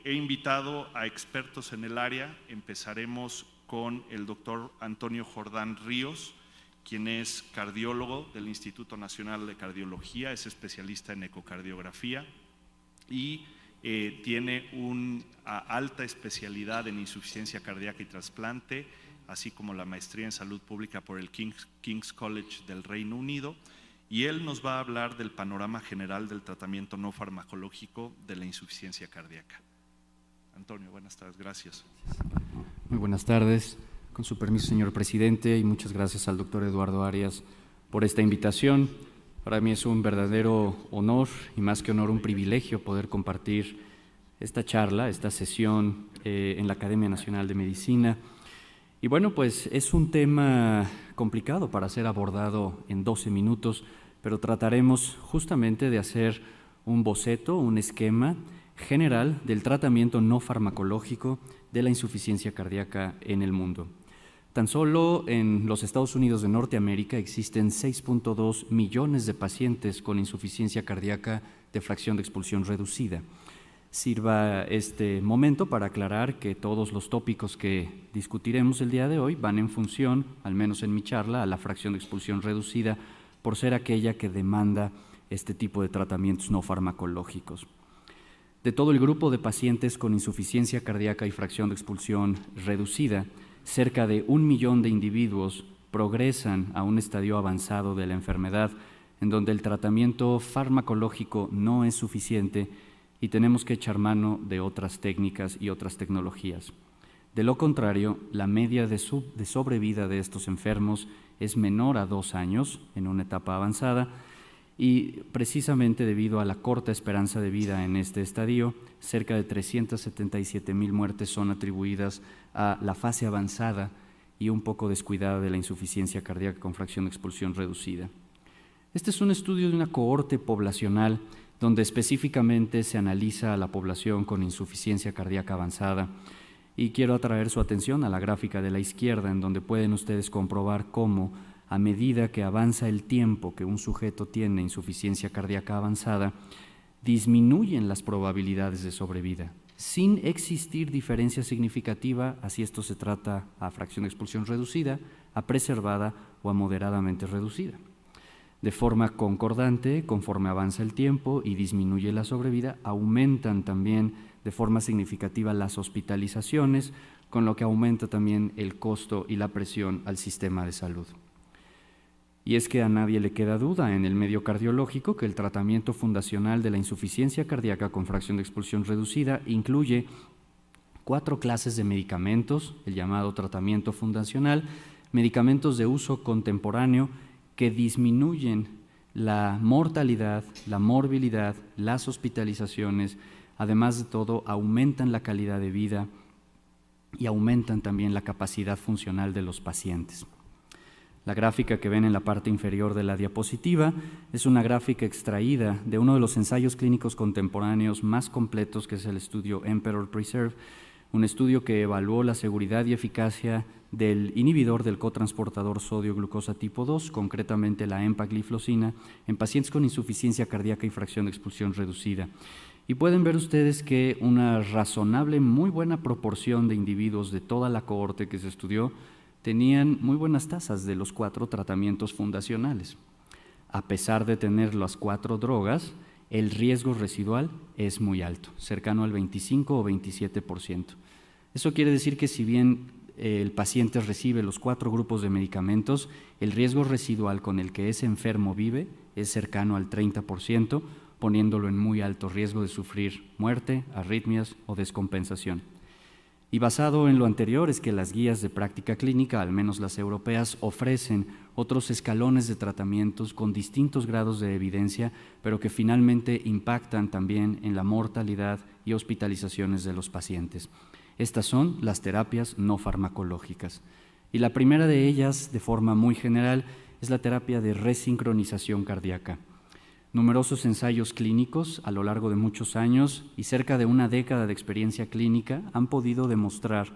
he invitado a expertos en el área. Empezaremos con el doctor Antonio Jordán Ríos, quien es cardiólogo del Instituto Nacional de Cardiología, es especialista en ecocardiografía y tiene una alta especialidad en insuficiencia cardíaca y trasplante, así como la maestría en salud pública por el King's College del Reino Unido, y él nos va a hablar del panorama general del tratamiento no farmacológico de la insuficiencia cardíaca. Antonio, buenas tardes, gracias. Muy buenas tardes, con su permiso, señor presidente, y muchas gracias al doctor Eduardo Arias por esta invitación. Para mí es un verdadero honor, y más que honor, un privilegio poder compartir esta charla, esta sesión en la Academia Nacional de Medicina. Y bueno, pues es un tema complicado para ser abordado en 12 minutos, pero trataremos justamente de hacer un boceto, un esquema general del tratamiento no farmacológico de la insuficiencia cardíaca en el mundo. Tan solo en los Estados Unidos de Norteamérica existen 6.2 millones de pacientes con insuficiencia cardíaca de fracción de expulsión reducida. Sirva este momento para aclarar que todos los tópicos que discutiremos el día de hoy van en función, al menos en mi charla, a la fracción de expulsión reducida, por ser aquella que demanda este tipo de tratamientos no farmacológicos. De todo el grupo de pacientes con insuficiencia cardíaca y fracción de expulsión reducida, cerca de 1 millón de individuos progresan a un estadio avanzado de la enfermedad, en donde el tratamiento farmacológico no es suficiente y tenemos que echar mano de otras técnicas y otras tecnologías. De lo contrario, la media de sobrevida de estos enfermos es menor a 2 años en una etapa avanzada, y precisamente debido a la corta esperanza de vida en este estadio, cerca de 377,000 muertes son atribuidas a la fase avanzada y un poco descuidada de la insuficiencia cardíaca con fracción de expulsión reducida. Este es un estudio de una cohorte poblacional donde específicamente se analiza a la población con insuficiencia cardíaca avanzada, y quiero atraer su atención a la gráfica de la izquierda, en donde pueden ustedes comprobar cómo a medida que avanza el tiempo que un sujeto tiene insuficiencia cardíaca avanzada, disminuyen las probabilidades de sobrevida, sin existir diferencia significativa, así esto se trata a fracción de expulsión reducida, a preservada o a moderadamente reducida. De forma concordante, conforme avanza el tiempo y disminuye la sobrevida, aumentan también de forma significativa las hospitalizaciones, con lo que aumenta también el costo y la presión al sistema de salud. Y es que a nadie le queda duda en el medio cardiológico que el tratamiento fundacional de la insuficiencia cardíaca con fracción de expulsión reducida incluye 4 clases de medicamentos, el llamado tratamiento fundacional, medicamentos de uso contemporáneo que disminuyen la mortalidad, la morbilidad, las hospitalizaciones, además de todo aumentan la calidad de vida y aumentan también la capacidad funcional de los pacientes. La gráfica que ven en la parte inferior de la diapositiva es una gráfica extraída de uno de los ensayos clínicos contemporáneos más completos, que es el estudio Emperor Preserve, un estudio que evaluó la seguridad y eficacia del inhibidor del cotransportador sodio-glucosa tipo 2, concretamente la empagliflozina, en pacientes con insuficiencia cardíaca y fracción de expulsión reducida. Y pueden ver ustedes que una razonable, muy buena proporción de individuos de toda la cohorte que se estudió tenían muy buenas tasas de los 4 tratamientos fundacionales. A pesar de tener las 4 drogas, el riesgo residual es muy alto, cercano al 25 o 27%. Eso quiere decir que si bien el paciente recibe los 4 grupos de medicamentos, el riesgo residual con el que ese enfermo vive es cercano al 30%, poniéndolo en muy alto riesgo de sufrir muerte, arritmias o descompensación. Y basado en lo anterior es que las guías de práctica clínica, al menos las europeas, ofrecen otros escalones de tratamientos con distintos grados de evidencia, pero que finalmente impactan también en la mortalidad y hospitalizaciones de los pacientes. Estas son las terapias no farmacológicas. Y la primera de ellas, de forma muy general, es la terapia de resincronización cardíaca. Numerosos ensayos clínicos a lo largo de muchos años y cerca de una década de experiencia clínica han podido demostrar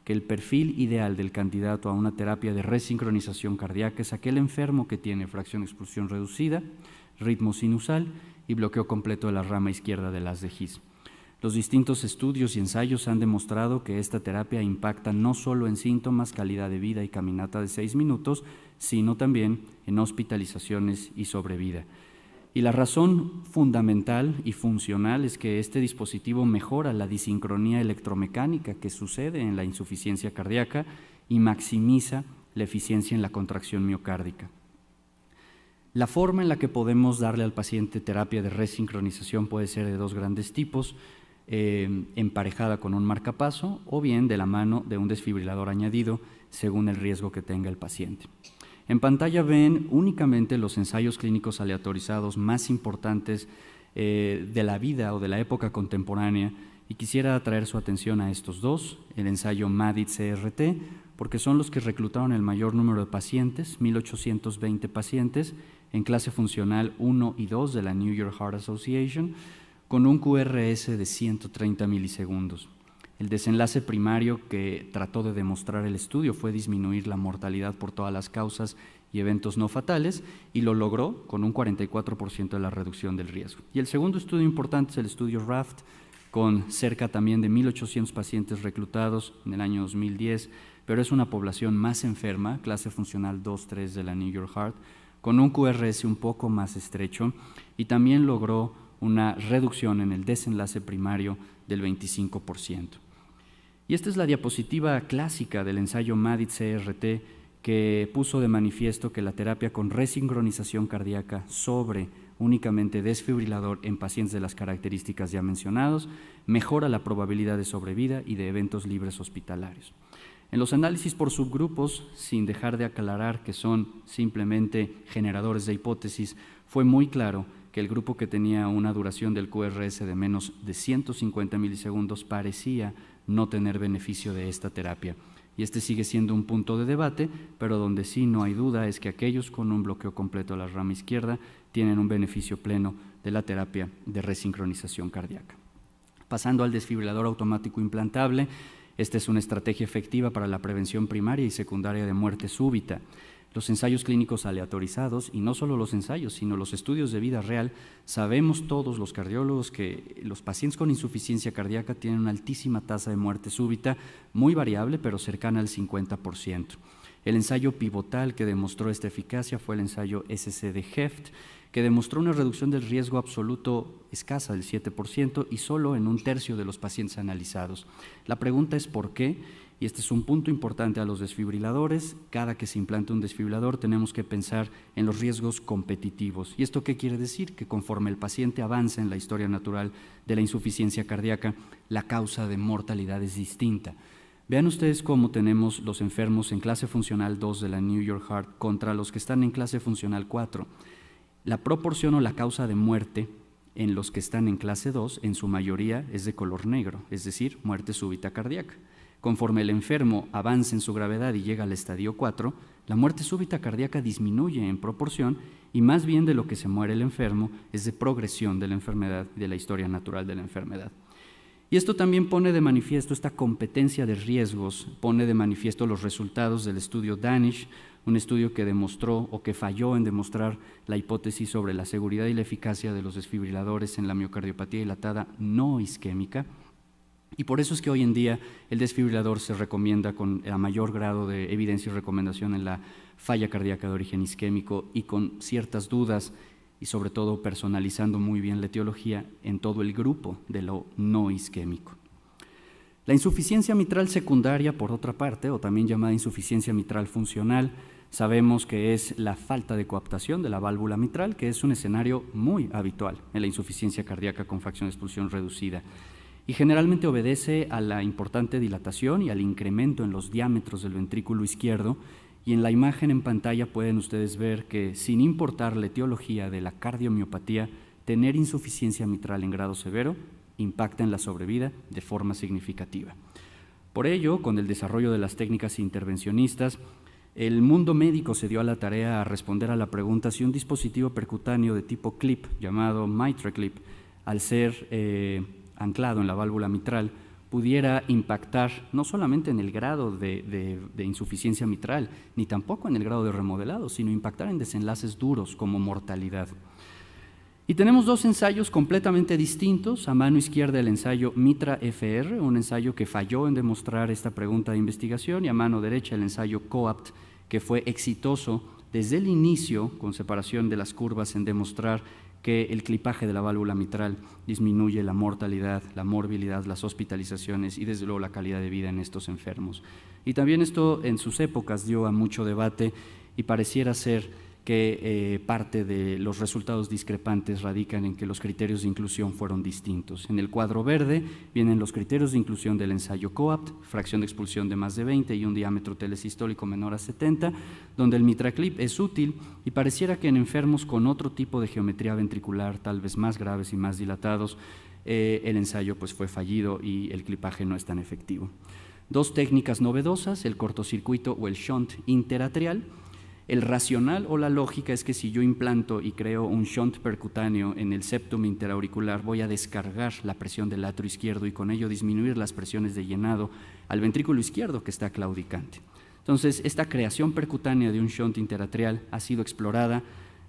que el perfil ideal del candidato a una terapia de resincronización cardíaca es aquel enfermo que tiene fracción de expulsión reducida, ritmo sinusal y bloqueo completo de la rama izquierda del haz de His. Los distintos estudios y ensayos han demostrado que esta terapia impacta no solo en síntomas, calidad de vida y caminata de 6 minutos, sino también en hospitalizaciones y sobrevida. Y la razón fundamental y funcional es que este dispositivo mejora la disincronía electromecánica que sucede en la insuficiencia cardíaca y maximiza la eficiencia en la contracción miocárdica. La forma en la que podemos darle al paciente terapia de resincronización puede ser de dos grandes tipos, emparejada con un marcapaso o bien de la mano de un desfibrilador añadido según el riesgo que tenga el paciente. En pantalla ven únicamente los ensayos clínicos aleatorizados más importantes de la vida o de la época contemporánea y quisiera atraer su atención a estos dos, el ensayo MADID-CRT, porque son los que reclutaron el mayor número de pacientes, 1,820 pacientes, en clase funcional 1 y 2 de la New York Heart Association, con un QRS de 130 milisegundos. El desenlace primario que trató de demostrar el estudio fue disminuir la mortalidad por todas las causas y eventos no fatales, y lo logró con un 44% de la reducción del riesgo. Y el segundo estudio importante es el estudio RAFT, con cerca también de 1,800 pacientes reclutados en el año 2010, pero es una población más enferma, clase funcional 2-3 de la New York Heart, con un QRS un poco más estrecho, y también logró una reducción en el desenlace primario del 25%. Y esta es la diapositiva clásica del ensayo MADID-CRT que puso de manifiesto que la terapia con resincronización cardíaca sobre únicamente desfibrilador en pacientes de las características ya mencionados mejora la probabilidad de sobrevida y de eventos libres hospitalarios. En los análisis por subgrupos, sin dejar de aclarar que son simplemente generadores de hipótesis, fue muy claro que el grupo que tenía una duración del QRS de menos de 150 milisegundos parecía no tener beneficio de esta terapia. Y este sigue siendo un punto de debate, pero donde sí no hay duda es que aquellos con un bloqueo completo de la rama izquierda tienen un beneficio pleno de la terapia de resincronización cardíaca. Pasando al desfibrilador automático implantable, esta es una estrategia efectiva para la prevención primaria y secundaria de muerte súbita. Los ensayos clínicos aleatorizados, y no solo los ensayos, sino los estudios de vida real, sabemos todos los cardiólogos que los pacientes con insuficiencia cardíaca tienen una altísima tasa de muerte súbita, muy variable, pero cercana al 50%. El ensayo pivotal que demostró esta eficacia fue el ensayo SC-de-HEFT, que demostró una reducción del riesgo absoluto escasa del 7% y solo en 1/3 de los pacientes analizados. La pregunta es ¿por qué? Y este es un punto importante a los desfibriladores. Cada que se implante un desfibrilador tenemos que pensar en los riesgos competitivos. ¿Y esto qué quiere decir? Que conforme el paciente avanza en la historia natural de la insuficiencia cardíaca, la causa de mortalidad es distinta. Vean ustedes cómo tenemos los enfermos en clase funcional 2 de la New York Heart contra los que están en clase funcional 4. La proporción o la causa de muerte en los que están en clase 2 en su mayoría es de color negro, es decir, muerte súbita cardíaca. Conforme el enfermo avanza en su gravedad y llega al estadio 4, la muerte súbita cardíaca disminuye en proporción y más bien de lo que se muere el enfermo es de progresión de la enfermedad, de la historia natural de la enfermedad. Y esto también pone de manifiesto esta competencia de riesgos, pone de manifiesto los resultados del estudio Danish, un estudio que demostró o que falló en demostrar la hipótesis sobre la seguridad y la eficacia de los desfibriladores en la miocardiopatía dilatada no isquémica. Y por eso es que hoy en día el desfibrilador se recomienda con el mayor grado de evidencia y recomendación en la falla cardíaca de origen isquémico y con ciertas dudas y sobre todo personalizando muy bien la etiología en todo el grupo de lo no isquémico. La insuficiencia mitral secundaria, por otra parte, o también llamada insuficiencia mitral funcional, sabemos que es la falta de coaptación de la válvula mitral, que es un escenario muy habitual en la insuficiencia cardíaca con fracción de expulsión reducida. Y generalmente obedece a la importante dilatación y al incremento en los diámetros del ventrículo izquierdo, y en la imagen en pantalla pueden ustedes ver que sin importar la etiología de la cardiomiopatía, tener insuficiencia mitral en grado severo impacta en la sobrevida de forma significativa. Por ello, con el desarrollo de las técnicas intervencionistas, el mundo médico se dio a la tarea a responder a la pregunta si un dispositivo percutáneo de tipo clip, llamado MitraClip, al ser anclado en la válvula mitral, pudiera impactar no solamente en el grado de insuficiencia mitral, ni tampoco en el grado de remodelado, sino impactar en desenlaces duros como mortalidad. Y tenemos dos ensayos completamente distintos. A mano izquierda el ensayo Mitra-FR, un ensayo que falló en demostrar esta pregunta de investigación, y a mano derecha el ensayo COAPT, que fue exitoso desde el inicio, con separación de las curvas, en demostrar que el clipaje de la válvula mitral disminuye la mortalidad, la morbilidad, las hospitalizaciones y desde luego la calidad de vida en estos enfermos. Y también esto en sus épocas dio a mucho debate y pareciera ser que parte de los resultados discrepantes radican en que los criterios de inclusión fueron distintos. En el cuadro verde vienen los criterios de inclusión del ensayo COAPT, fracción de expulsión de más de 20 y un diámetro telesistólico menor a 70, donde el MitraClip es útil y pareciera que en enfermos con otro tipo de geometría ventricular, tal vez más graves y más dilatados, el ensayo pues fue fallido y el clipaje no es tan efectivo. Dos técnicas novedosas, el cortocircuito o el shunt interatrial. El racional o la lógica es que si yo implanto y creo un shunt percutáneo en el septum interauricular, voy a descargar la presión del atrio izquierdo y con ello disminuir las presiones de llenado al ventrículo izquierdo que está claudicante. Entonces, esta creación percutánea de un shunt interatrial ha sido explorada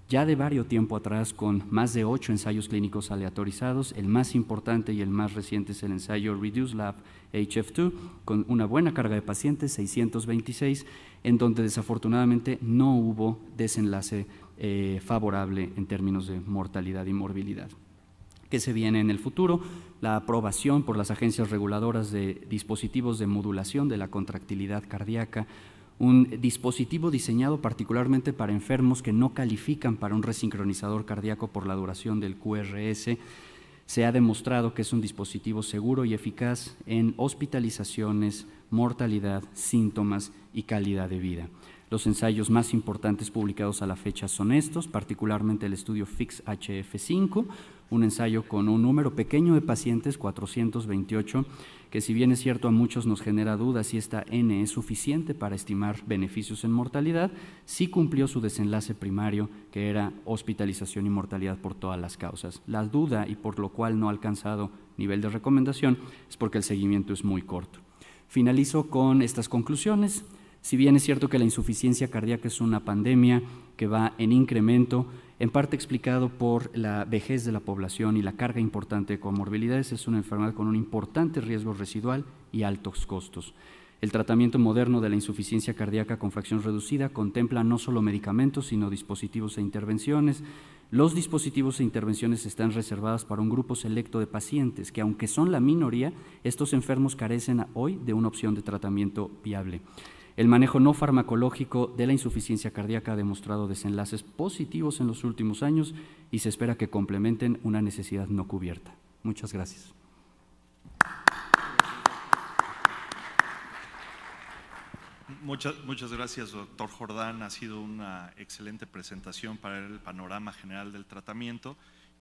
ya de varios tiempo atrás con más de 8 ensayos clínicos aleatorizados. El más importante y el más reciente es el ensayo REDUCE-LAB HF2, con una buena carga de pacientes, 626, en donde desafortunadamente no hubo desenlace favorable en términos de mortalidad y morbilidad. ¿Qué se viene en el futuro? La aprobación por las agencias reguladoras de dispositivos de modulación de la contractilidad cardíaca, un dispositivo diseñado particularmente para enfermos que no califican para un resincronizador cardíaco por la duración del QRS. Se ha demostrado que es un dispositivo seguro y eficaz en hospitalizaciones, mortalidad, síntomas y calidad de vida. Los ensayos más importantes publicados a la fecha son estos, particularmente el estudio FIX-HF5, un ensayo con un número pequeño de pacientes, 428, que si bien es cierto a muchos nos genera dudas si esta N es suficiente para estimar beneficios en mortalidad, sí cumplió su desenlace primario, que era hospitalización y mortalidad por todas las causas. La duda y por lo cual no ha alcanzado nivel de recomendación es porque el seguimiento es muy corto. Finalizo con estas conclusiones. Si bien es cierto que la insuficiencia cardíaca es una pandemia que va en incremento, en parte explicado por la vejez de la población y la carga importante de comorbilidades, es una enfermedad con un importante riesgo residual y altos costos. El tratamiento moderno de la insuficiencia cardíaca con fracción reducida contempla no solo medicamentos, sino dispositivos e intervenciones. Los dispositivos e intervenciones están reservados para un grupo selecto de pacientes que, aunque son la minoría, estos enfermos carecen hoy de una opción de tratamiento viable. El manejo no farmacológico de la insuficiencia cardíaca ha demostrado desenlaces positivos en los últimos años y se espera que complementen una necesidad no cubierta. Muchas gracias. Muchas gracias, doctor Jordán. Ha sido una excelente presentación para el panorama general del tratamiento.